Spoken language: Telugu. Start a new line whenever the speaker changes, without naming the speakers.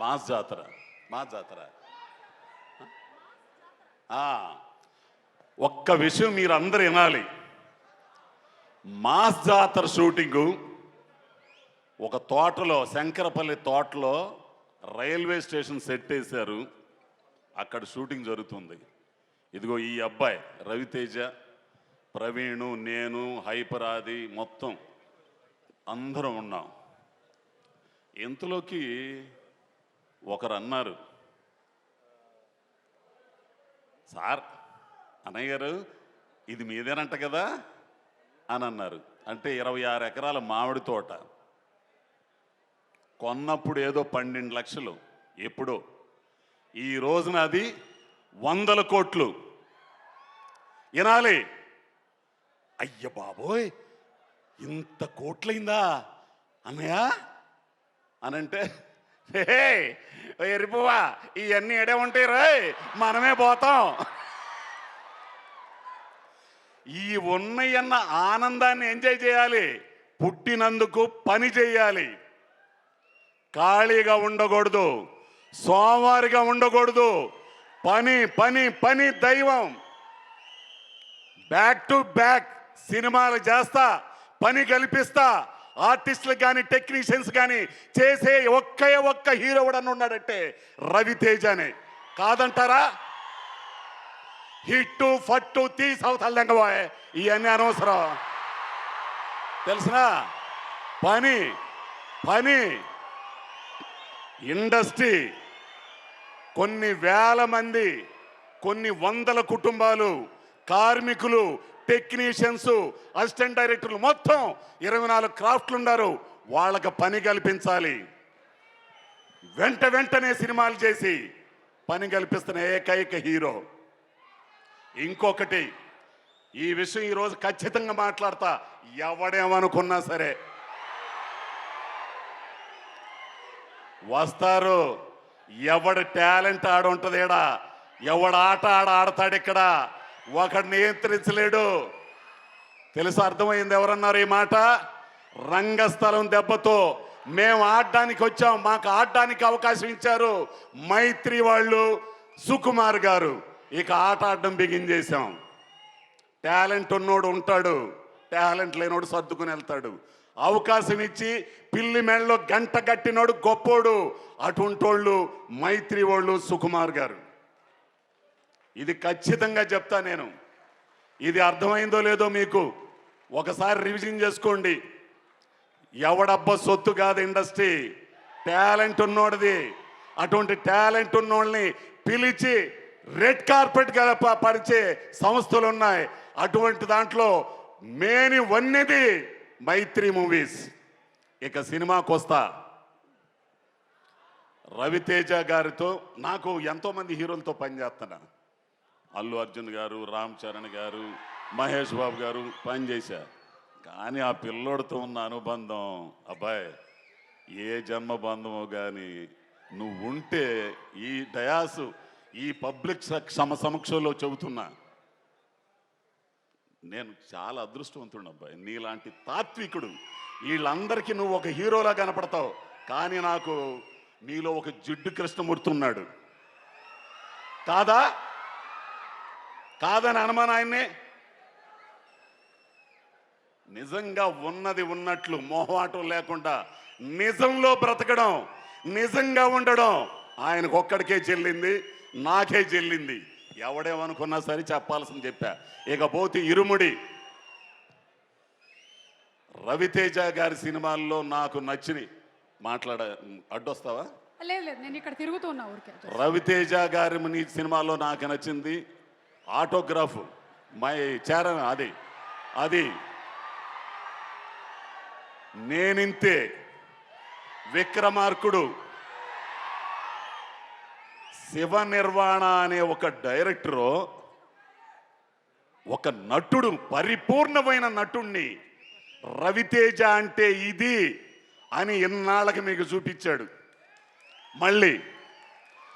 మాస్ జాతర మాస్ జాతర ఒక్క విషయం మీరు అందరు వినాలి. మాస్ జాతర షూటింగు ఒక తోటలో, శంకరపల్లి తోటలో రైల్వే స్టేషన్ సెట్ వేశారు. అక్కడ షూటింగ్ జరుగుతుంది. ఇదిగో ఈ అబ్బాయి రవితేజ, ప్రవీణు, నేను, హైపరాది మొత్తం అందరం ఉన్నాం. ఇంతలోకి ఒకరు అన్నారు, సార్ అన్నయ్య గారు ఇది మీదేనంట కదా అని అన్నారు. అంటే 26 ఎకరాల మామిడి తోట కొన్నప్పుడు ఏదో 12 లక్షలు, ఎప్పుడో. ఈ రోజున అది 100 కోట్లు. వినాలి, అయ్య బాబోయ్ ఇంత కోట్లయిందా అన్నయ్య అనంటే, ఎరిపోవా ఇవన్నీ ఎడే ఉంటాయి రాయ్, మనమే పోతాం. ఈ ఉన్నయన్న ఆనందాన్ని ఎంజాయ్ చేయాలి. పుట్టినందుకు పని చేయాలి. ఖాళీగా ఉండకూడదు, సోమవారిగా ఉండకూడదు. పని పని పని దైవం. బ్యాక్ టు బ్యాక్ సినిమాలు చేస్తా, పని కల్పిస్తా. ఆర్టిస్టులకు కానీ టెక్నీషియన్స్ కానీ చేసే ఒక్క హీరో కూడా ఉన్నాడంటే రవితేజనే. కాదంటారా? హిట్టు ఫట్టు తీసవుతాయి ఇవన్నీ అనవసరం. తెలిసినా పని పని ఇండస్ట్రీ కొన్ని వేల మంది, కొన్ని వందల కుటుంబాలు, కార్మికులు, టెక్నీషియన్స్, అసిస్టెంట్ డైరెక్టర్లు మొత్తం 24 క్రాఫ్ట్లు ఉన్నారు. వాళ్ళకి పని కల్పించాలి. వెంటనే సినిమాలు చేసి పని కల్పిస్తున్న ఏకైక హీరో. ఇంకొకటి, ఈ విషయం ఈరోజు ఖచ్చితంగా మాట్లాడతా. ఎవడేమనుకున్నా సరే వస్తారు. ఎవడు టాలెంట్ ఆడుంటుంది ఇక్కడ, ఎవడు ఆట ఆడతాడు ఇక్కడ, ఒకడు నియంత్రించలేడు. తెలుసు, అర్థమైంది. ఎవరన్నారు ఈ మాట? రంగస్థలం దెబ్బతో మేము ఆడడానికి వచ్చాం, మాకు ఆడడానికి అవకాశం ఇచ్చారు మైత్రి వాళ్ళు, సుకుమార్ గారు. ఇక ఆట ఆడడం బిగిన్ చేశాం. టాలెంట్ ఉన్నోడు ఉంటాడు, టాలెంట్ లేనోడు సర్దుకుని వెళ్తాడు. అవకాశం ఇచ్చి పిల్లి మెడలో గంట కట్టినోడు గొప్పోడు. అటుంటోళ్ళు మైత్రి వాళ్ళు, సుకుమార్ గారు. ఇది ఖచ్చితంగా చెప్తా నేను. ఇది అర్థమైందో లేదో మీకు ఒకసారి రివిజన్ చేసుకోండి. ఎవడబ్బ సొత్తు కాదు ఇండస్ట్రీ, టాలెంట్ ఉన్నోడిది. అటువంటి టాలెంట్ ఉన్నోళ్ళని పిలిచి రెడ్ కార్పెట్ పరిచే సంస్థలు ఉన్నాయి. అటువంటి దాంట్లో మేని వన్నెది మైత్రి మూవీస్. ఇక సినిమాకి వస్తా. రవితేజ గారితో నాకు ఎంతోమంది హీరోలతో పనిచేస్తున్నా. అల్లు అర్జున్ గారు, రామ్ చరణ్ గారు, మహేష్ బాబు గారు పనిచేశారు. కానీ ఆ పిల్లోడితో ఉన్న అనుబంధం, అబ్బాయి ఏ జన్మ బంధమో కానీ నువ్వు ఉంటే ఈ డయాసు, ఈ పబ్లిక్ సమక్షంలో చెబుతున్నా, నేను చాలా అదృష్టవంతుడు అబ్బాయి. నీలాంటి తాత్వికుడు, వీళ్ళందరికీ నువ్వు ఒక హీరోలా కనపడతావు. కానీ నాకు నీలో ఒక జిడ్డు కృష్ణమూర్తి ఉన్నాడు. కాదా? కాదని అనుమానం ఆయన్ని. నిజంగా ఉన్నది ఉన్నట్లు మొహమాటం లేకుండా నిజంలో బ్రతకడం, నిజంగా ఉండడం ఆయనకు ఒక్కడికే చెల్లింది, నాకే చెల్లింది. ఎవడేమనుకున్నా సరే చెప్పాల్సింది చెప్పా. ఇకపోతే ఇరుముడి. రవితేజ గారి సినిమాల్లో నాకు నచ్చిని అడ్డొస్తావా?
లేదు, నేను ఇక్కడ తిరుగుతున్నా ఊరికే.
రవితేజ గారి నీ సినిమాలో నాకు నచ్చింది ఆటోగ్రాఫ్, మై చరణ్, అది నేనింతే, విక్రమార్కుడు, శివ నిర్వాణ అనే ఒక డైరెక్టరు, ఒక నటుడు, పరిపూర్ణమైన నటుణ్ణి రవితేజ అంటే ఇది అని ఇన్నాళ్ళకి మీకు చూపించాడు. మళ్ళీ